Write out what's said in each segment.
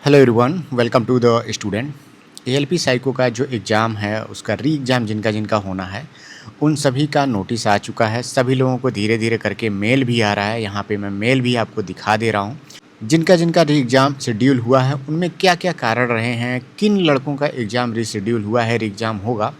Hello everyone, welcome to the student. ALP psycho का जो exam है उसका री एग्ज़ाम जिनका जिनका होना है उन सभी का नोटिस आ चुका है। सभी लोगों को धीरे धीरे करके मेल भी आ रहा है। यहाँ पे मैं मेल भी आपको दिखा दे रहा हूँ। जिनका जिनका री एग्ज़ाम शेड्यूल हुआ है उनमें क्या क्या कारण रहे हैं, किन लड़कों का एग्ज़ाम रीशेड्यूल हुआ है, री एग्ज़ाम होगा,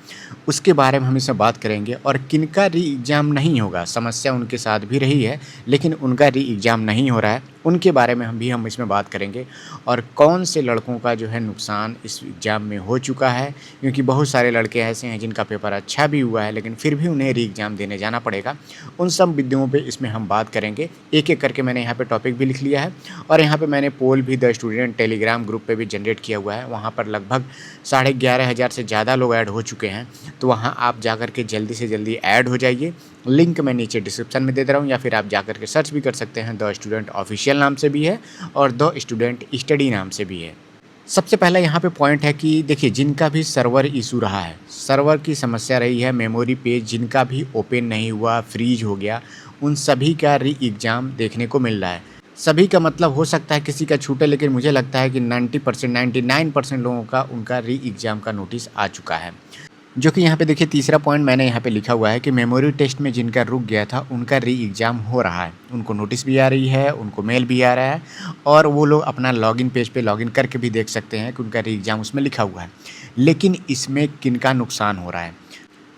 उसके बारे में हम इसमें बात करेंगे। और किनका री एग्ज़ाम नहीं होगा, समस्या उनके साथ भी रही है लेकिन उनका री एग्ज़ाम नहीं हो रहा है, उनके बारे में हम इसमें बात करेंगे। और कौन से लड़कों का जो है नुकसान इस एग्ज़ाम में हो चुका है, क्योंकि बहुत सारे लड़के ऐसे हैं जिनका पेपर अच्छा भी हुआ है लेकिन फिर भी उन्हें री एग्ज़ाम देने जाना पड़ेगा। उन सब बिंदुओं पे इसमें हम बात करेंगे। एक एक करके मैंने यहाँ पे टॉपिक भी लिख लिया है और यहाँ पे मैंने पोल भी द स्टूडेंट टेलीग्राम ग्रुप पे भी जनरेट किया हुआ है। वहाँ पर लगभग 11,500 से ज़्यादा लोग ऐड हो चुके हैं, तो वहाँ आप जा कर के जल्दी से जल्दी ऐड हो जाइए। लिंक मैं नीचे डिस्क्रिप्शन में दे दे रहा हूँ, या फिर आप जा कर के सर्च भी कर सकते हैं। द स्टूडेंट ऑफिशियल नाम से भी है और द स्टूडेंट स्टडी नाम से भी है। सबसे पहला यहाँ पे पॉइंट है कि देखिए, जिनका भी सर्वर इशू रहा है, सर्वर की समस्या रही है, मेमोरी पेज जिनका भी ओपन नहीं हुआ, फ्रीज हो गया, उन सभी का री एग्ज़ाम देखने को मिल रहा है। सभी का मतलब हो सकता है किसी का छूटे, लेकिन मुझे लगता है कि 90% 99% लोगों का उनका री एग्ज़ाम का नोटिस आ चुका है। जो कि यहाँ पे देखिए, तीसरा पॉइंट मैंने यहाँ पे लिखा हुआ है कि मेमोरी टेस्ट में जिनका रुक गया था उनका री एग्ज़ाम हो रहा है। उनको नोटिस भी आ रही है, उनको मेल भी आ रहा है और वो लोग अपना लॉगिन पेज पे लॉगिन करके भी देख सकते हैं कि उनका री एग्ज़ाम उसमें लिखा हुआ है। लेकिन इसमें किनका नुकसान हो रहा है?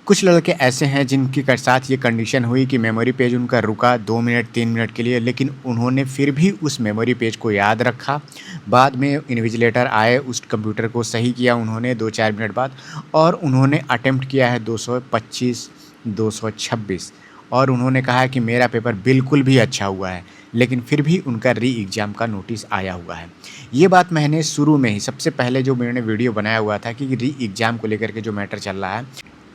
कुछ लड़के ऐसे हैं जिनके साथ ये कंडीशन हुई कि मेमोरी पेज उनका रुका 2 मिनट 3 मिनट के लिए, लेकिन उन्होंने फिर भी उस मेमोरी पेज को याद रखा। बाद में इन्विजिलेटर आए, उस कंप्यूटर को सही किया उन्होंने 2-4 मिनट बाद, और उन्होंने अटेम्प्ट किया है 225, 226, और उन्होंने कहा है कि मेरा पेपर बिल्कुल भी अच्छा हुआ है, लेकिन फिर भी उनका री एग्ज़ाम का नोटिस आया हुआ है। ये बात मैंने शुरू में ही, सबसे पहले जो मैंने वीडियो बनाया हुआ था कि री एग्ज़ाम को लेकर के जो मैटर चल रहा है,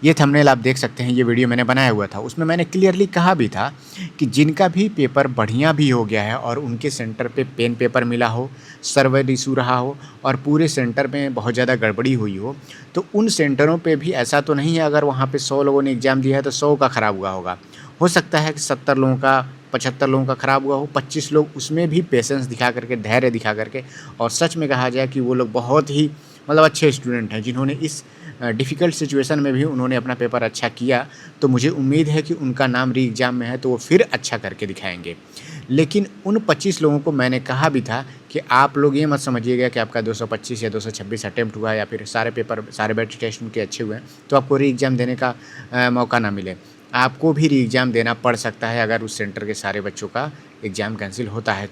ये थंबनेल आप देख सकते हैं, ये वीडियो मैंने बनाया हुआ था। उसमें मैंने क्लियरली कहा भी था कि जिनका भी पेपर बढ़िया भी हो गया है और उनके सेंटर पे पेन पेपर मिला हो, सर्वर इशू रहा हो और पूरे सेंटर में बहुत ज़्यादा गड़बड़ी हुई हो, तो उन सेंटरों पे भी ऐसा तो नहीं है अगर वहाँ पे 100 लोगों ने एग्ज़ाम दिया है तो 100 का ख़राब हुआ होगा। हो सकता है कि 70 लोगों का, 75 लोगों का ख़राब हुआ हो, 25 लोग उसमें भी पेशेंस दिखा करके, धैर्य दिखा करके, और सच में कहा जाए कि वो लोग बहुत ही मतलब अच्छे स्टूडेंट हैं जिन्होंने इस डिफ़िकल्ट सिचुएशन में भी उन्होंने अपना पेपर अच्छा किया। तो मुझे उम्मीद है कि उनका नाम री एग्ज़ाम में है तो वो फिर अच्छा करके दिखाएंगे। लेकिन उन 25 लोगों को मैंने कहा भी था कि आप लोग ये मत समझिएगा कि आपका 225 या 226 अटेम्प्ट हुआ है या फिर सारे पेपर, सारे बैटरी टेस्ट उनके अच्छे हुए हैं तो आपको री एग्ज़ाम देने का मौका ना मिले। आपको भी री एग्ज़ाम देना पड़ सकता है अगर उस सेंटर के सारे बच्चों का एग्ज़ाम कैंसिल होता है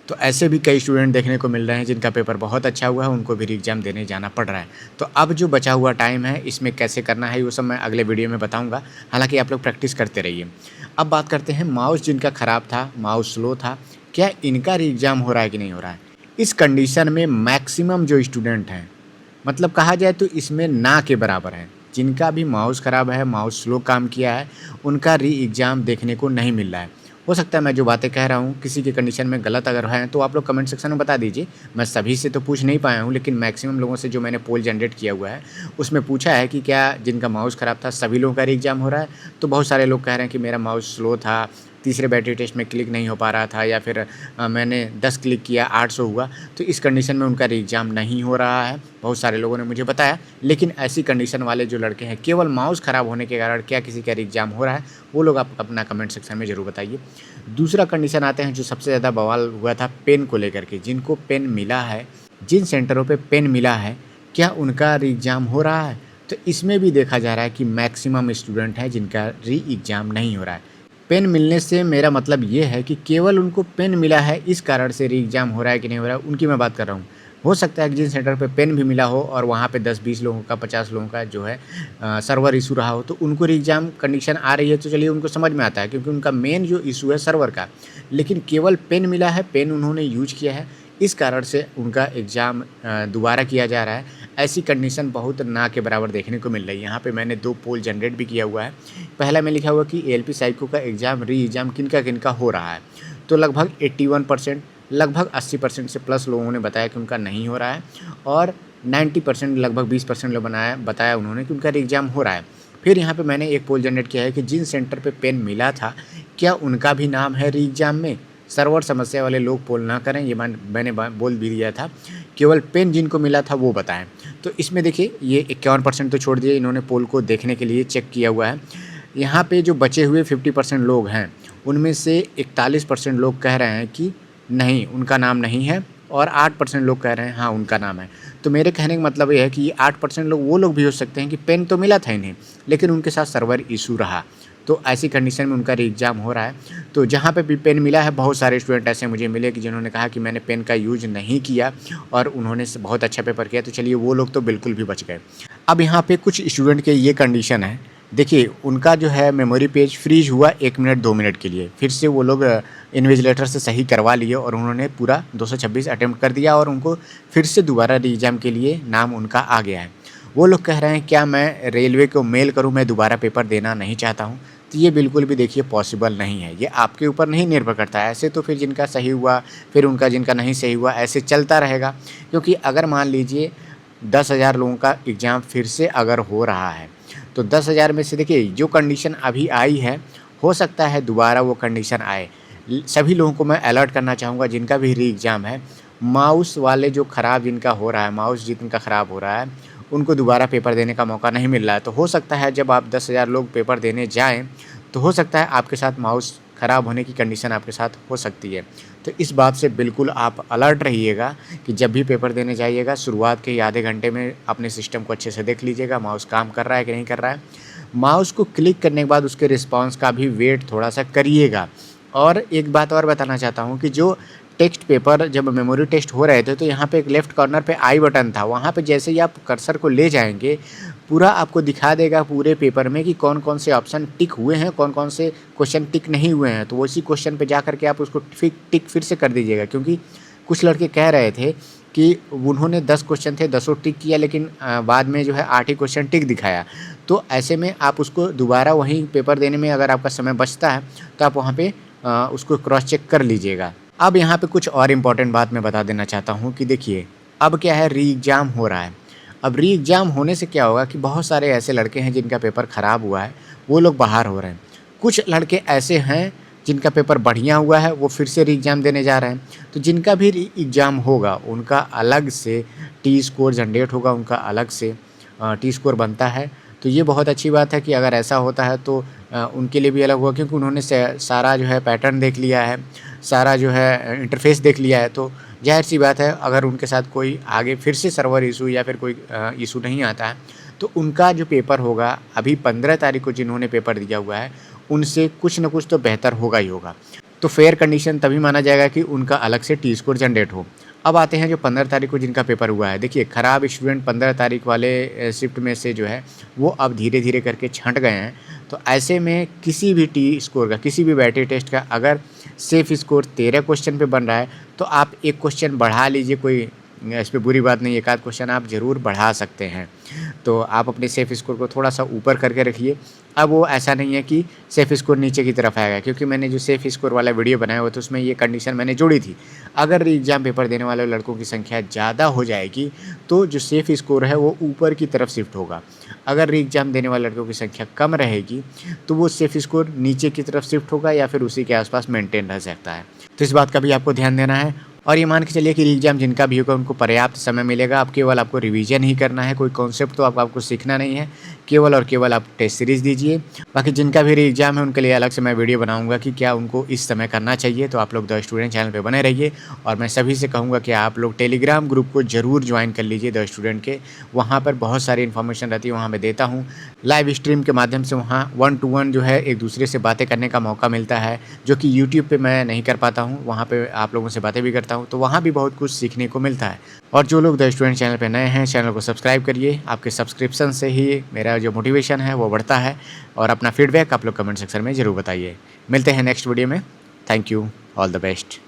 तो ऐसे भी कई स्टूडेंट देखने को मिल रहे हैं जिनका पेपर बहुत अच्छा हुआ है, उनको भी री एग्ज़ाम देने जाना पड़ रहा है। तो अब जो बचा हुआ टाइम है इसमें कैसे करना है वो सब मैं अगले वीडियो में बताऊंगा। हालांकि आप लोग प्रैक्टिस करते रहिए। अब बात करते हैं, माउस जिनका ख़राब था, माउस स्लो था, क्या इनका री एग्ज़ाम हो रहा है कि नहीं हो रहा है? इस कंडीशन में मैक्सिमम जो स्टूडेंट हैं, मतलब कहा जाए तो इसमें ना के बराबर है, जिनका भी माउस ख़राब है, माउस स्लो काम किया है, उनका री एग्ज़ाम देखने को नहीं मिल रहा है। हो सकता है मैं जो बातें कह रहा हूँ किसी के कंडीशन में गलत अगर है तो आप लोग कमेंट सेक्शन में बता दीजिए। मैं सभी से तो पूछ नहीं पाया हूँ, लेकिन मैक्सिमम लोगों से जो मैंने पोल जनरेट किया हुआ है उसमें पूछा है कि क्या जिनका माउस ख़राब था सभी लोगों का री एग्ज़ाम हो रहा है। तो बहुत सारे लोग कह रहे हैं कि मेरा माउस स्लो था, तीसरे बैटरी टेस्ट में क्लिक नहीं हो पा रहा था, या फिर मैंने 10 क्लिक किया 800 हुआ, तो इस कंडीशन में उनका री एग्ज़ाम नहीं हो रहा है। बहुत सारे लोगों ने मुझे बताया। लेकिन ऐसी कंडीशन वाले जो लड़के हैं, केवल माउस ख़राब होने के कारण क्या किसी का री एग्ज़ाम हो रहा है, वो लोग आप अपना कमेंट सेक्शन में ज़रूर बताइए। दूसरा कंडीशन आते हैं जो सबसे ज़्यादा बवाल हुआ था पेन को लेकर के। जिनको पेन मिला है, जिन सेंटरों पे पेन मिला है, क्या उनका री एग्ज़ाम हो रहा है? तो इसमें भी देखा जा रहा है कि मैक्सिमम स्टूडेंट हैं जिनका री एग्ज़ाम नहीं हो रहा है। पेन मिलने से मेरा मतलब ये है कि केवल उनको पेन मिला है इस कारण से री एग्ज़ाम हो रहा है कि नहीं हो रहा है, उनकी मैं बात कर रहा हूँ। हो सकता है कि जिन सेंटर पे पेन भी मिला हो और वहाँ पे 10-20 लोगों का, 50 लोगों का जो है सर्वर इशू रहा हो, तो उनको री एग्ज़ाम कंडीशन आ रही है तो चलिए उनको समझ में आता है, क्योंकि उनका मेन जो इशू है सर्वर का। लेकिन केवल पेन मिला है, पेन उन्होंने यूज किया है, इस कारण से उनका एग्ज़ाम दोबारा किया जा रहा है। ऐसी कंडीशन बहुत ना के बराबर देखने को मिल रही है। यहाँ पे मैंने 2 पोल जनरेट भी किया हुआ है। पहला में लिखा हुआ कि एएलपी साइको का एग्ज़ाम, री एग्ज़ाम किनका किनका हो रहा है। तो लगभग 81%, लगभग 80% से प्लस लोगों ने बताया कि उनका नहीं हो रहा है, और 90% लगभग 20% लोग बताया उन्होंने कि उनका री एग्ज़ाम हो रहा है। फिर यहाँ पे मैंने एक पोल जनरेट किया है कि जिन सेंटर पे पेन मिला था, क्या उनका भी नाम है री एग्ज़ाम में? सर्वर समस्या वाले लोग पोल ना करें, ये मैंने बोल भी दिया था केवल पेन जिनको मिला था वो बताएं। तो इसमें देखिए ये 51% तो छोड़ दिए, इन्होंने पोल को देखने के लिए चेक किया हुआ है। यहाँ पे जो बचे हुए 50% लोग हैं उनमें से 41% लोग कह रहे हैं कि नहीं उनका नाम नहीं है, और 8% लोग कह रहे हैं हाँ उनका नाम है। तो मेरे कहने का मतलब ये है कि 8% लोग वो लोग भी हो सकते हैं कि पेन तो मिला था इन्हें, लेकिन उनके साथ सर्वर इशू रहा, तो ऐसी कंडीशन में उनका री एग्ज़ाम हो रहा है। तो जहाँ पे भी पेन मिला है, बहुत सारे स्टूडेंट ऐसे मुझे मिले कि जिन्होंने कहा कि मैंने पेन का यूज नहीं किया और उन्होंने बहुत अच्छा पेपर किया। तो चलिए वो लोग तो बिल्कुल भी बच गए। अब यहाँ पे कुछ स्टूडेंट के ये कंडीशन है, देखिए उनका जो है मेमोरी पेज फ्रीज हुआ 1 मिनट 2 मिनट के लिए, फिर से वो लोग इन्विजिलेटर से सही करवा लिए और उन्होंने पूरा 226 अटेम्प्ट कर दिया और उनको फिर से दोबारा री एग्ज़ाम के लिए नाम उनका आ गया है। वो लोग कह रहे हैं क्या मैं रेलवे को मेल करूं, मैं दोबारा पेपर देना नहीं चाहता हूं। तो ये बिल्कुल भी देखिए पॉसिबल नहीं है, ये आपके ऊपर नहीं निर्भर करता है। ऐसे तो फिर जिनका सही हुआ, फिर उनका जिनका नहीं सही हुआ, ऐसे चलता रहेगा। क्योंकि अगर मान लीजिए 10,000 लोगों का एग्ज़ाम फिर से अगर हो रहा है, तो 10,000 में से देखिए जो कंडीशन अभी आई है, हो सकता है दोबारा वो कंडीशन आए। सभी लोगों को मैं अलर्ट करना चाहूँगा जिनका भी री एग्ज़ाम है, माउस वाले जो ख़राब जिनका हो रहा है, माउस जिनका ख़राब हो रहा है, उनको दोबारा पेपर देने का मौका नहीं मिल रहा है। तो हो सकता है जब आप 10,000 लोग पेपर देने जाएँ, तो हो सकता है आपके साथ माउस ख़राब होने की कंडीशन आपके साथ हो सकती है। तो इस बात से बिल्कुल आप अलर्ट रहिएगा कि जब भी पेपर देने जाइएगा, शुरुआत के आधे घंटे में अपने सिस्टम को अच्छे से देख लीजिएगा, माउस काम कर रहा है कि नहीं कर रहा है। माउस को क्लिक करने के बाद उसके रिस्पॉन्स का भी वेट थोड़ा-सा करिएगा। और एक बात और बताना चाहता हूँ कि जो टेक्स्ट पेपर जब मेमोरी टेस्ट हो रहे थे, तो यहाँ पे एक लेफ़्ट कॉर्नर पे आई बटन था, वहाँ पे जैसे ही आप कर्सर को ले जाएँगे, पूरा आपको दिखा देगा पूरे पेपर में कि कौन-कौन से ऑप्शन टिक हुए हैं, कौन-कौन से क्वेश्चन टिक नहीं हुए हैं। तो उसी क्वेश्चन पे जा कर के आप उसको टिक फिर से कर दीजिएगा, क्योंकि कुछ लड़के कह रहे थे कि उन्होंने 10 क्वेश्चन थे, 10 टिक किया, लेकिन बाद में जो है 8 ही क्वेश्चन टिक दिखाया। तो ऐसे में आप उसको दोबारा वहीं पेपर देने में अगर आपका समय बचता है, तो आप वहाँ पे उसको क्रॉस चेक कर लीजिएगा। अब यहाँ पे कुछ और इम्पोर्टेंट बात मैं बता देना चाहता हूँ कि देखिए अब क्या है, री एग्ज़ाम हो रहा है। अब री एग्ज़ाम होने से क्या होगा कि बहुत सारे ऐसे लड़के हैं जिनका पेपर ख़राब हुआ है, वो लोग बाहर हो रहे हैं। कुछ लड़के ऐसे हैं जिनका पेपर बढ़िया हुआ है, वो फिर से री एग्ज़ाम देने जा रहे हैं। तो जिनका भी री एग्ज़ाम होगा उनका अलग से टी स्कोर जनरेट होगा, उनका अलग से टी स्कोर बनता है। तो ये बहुत अच्छी बात है कि अगर ऐसा होता है तो उनके लिए भी अलग होगा, क्योंकि उन्होंने सारा जो है पैटर्न देख लिया है, सारा जो है इंटरफेस देख लिया है। तो ज़ाहिर सी बात है अगर उनके साथ कोई आगे फिर से सर्वर इशू या फिर कोई इशू नहीं आता है, तो उनका जो पेपर होगा अभी 15 तारीख को जिन्होंने पेपर दिया हुआ है, उनसे कुछ न कुछ तो बेहतर होगा ही होगा। तो फेयर कंडीशन तभी माना जाएगा कि उनका अलग से टी स्कोर जनरेट हो। अब आते हैं जो 15 तारीख को जिनका पेपर हुआ है। देखिए ख़राब स्टूडेंट 15 तारीख वाले शिफ्ट में से जो है वो अब धीरे धीरे करके छँट गए हैं। तो ऐसे में किसी भी टी स्कोर का, किसी भी बैटरी टेस्ट का अगर सेफ़ स्कोर 13 क्वेश्चन पे बन रहा है, तो आप एक क्वेश्चन बढ़ा लीजिए, कोई इस पे बुरी बात नहीं, एक आध क्वेश्चन आप ज़रूर बढ़ा सकते हैं। तो आप अपने सेफ़ स्कोर को थोड़ा-सा ऊपर करके रखिए। अब वो ऐसा नहीं है कि सेफ़ स्कोर नीचे की तरफ आएगा, क्योंकि मैंने जो सेफ़ स्कोर वाला वीडियो बनाया हुआ था उसमें ये कंडीशन मैंने जोड़ी थी। अगर एग्ज़ाम पेपर देने वाले लड़कों की संख्या ज़्यादा हो जाएगी, तो जो सेफ़ स्कोर है वो ऊपर की तरफ शिफ्ट होगा। अगर री एग्ज़ाम देने वाले लड़कों की संख्या कम रहेगी, तो वो सेफ़ स्कोर नीचे की तरफ शिफ्ट होगा या फिर उसी के आसपास मेंटेन रह सकता है। तो इस बात का भी आपको ध्यान देना है। और ये मान के चलिए कि री एग्ज़ाम जिनका भी होगा उनको पर्याप्त समय मिलेगा। अब केवल आपको रिवीजन ही करना है, कोई कॉन्सेप्ट तो आपको सीखना नहीं है, केवल और केवल आप टेस्ट सीरीज़ दीजिए। बाकी जिनका भी री एग्ज़ाम है उनके लिए अलग से मैं वीडियो बनाऊंगा कि क्या उनको इस समय करना चाहिए। तो आप लोग द स्टूडेंट चैनल पे बने रहिए, और मैं सभी से कहूँगा कि आप लोग टेलीग्राम ग्रुप को ज़रूर ज्वाइन कर लीजिए द स्टूडेंट के। वहाँ पर बहुत सारी इन्फॉर्मेशन रहती है, वहाँ मैं देता हूँ लाइव स्ट्रीम के माध्यम से। वहाँ 1 to 1 जो है एक दूसरे से बातें करने का मौका मिलता है, जो कि यूट्यूब पे मैं नहीं कर पाता हूँ। वहाँ पे आप लोगों से बातें भी करता हूँ, तो वहाँ भी बहुत कुछ सीखने को मिलता है। और जो लोग द स्टूडेंट चैनल पे नए हैं, चैनल को सब्सक्राइब करिए। आपके सब्सक्रिप्शन से ही मेरा जो मोटिवेशन है वो बढ़ता है। और अपना फीडबैक आप लोग कमेंट सेक्शन में ज़रूर बताइए। मिलते हैं नेक्स्ट वीडियो में। Thank you, all the best.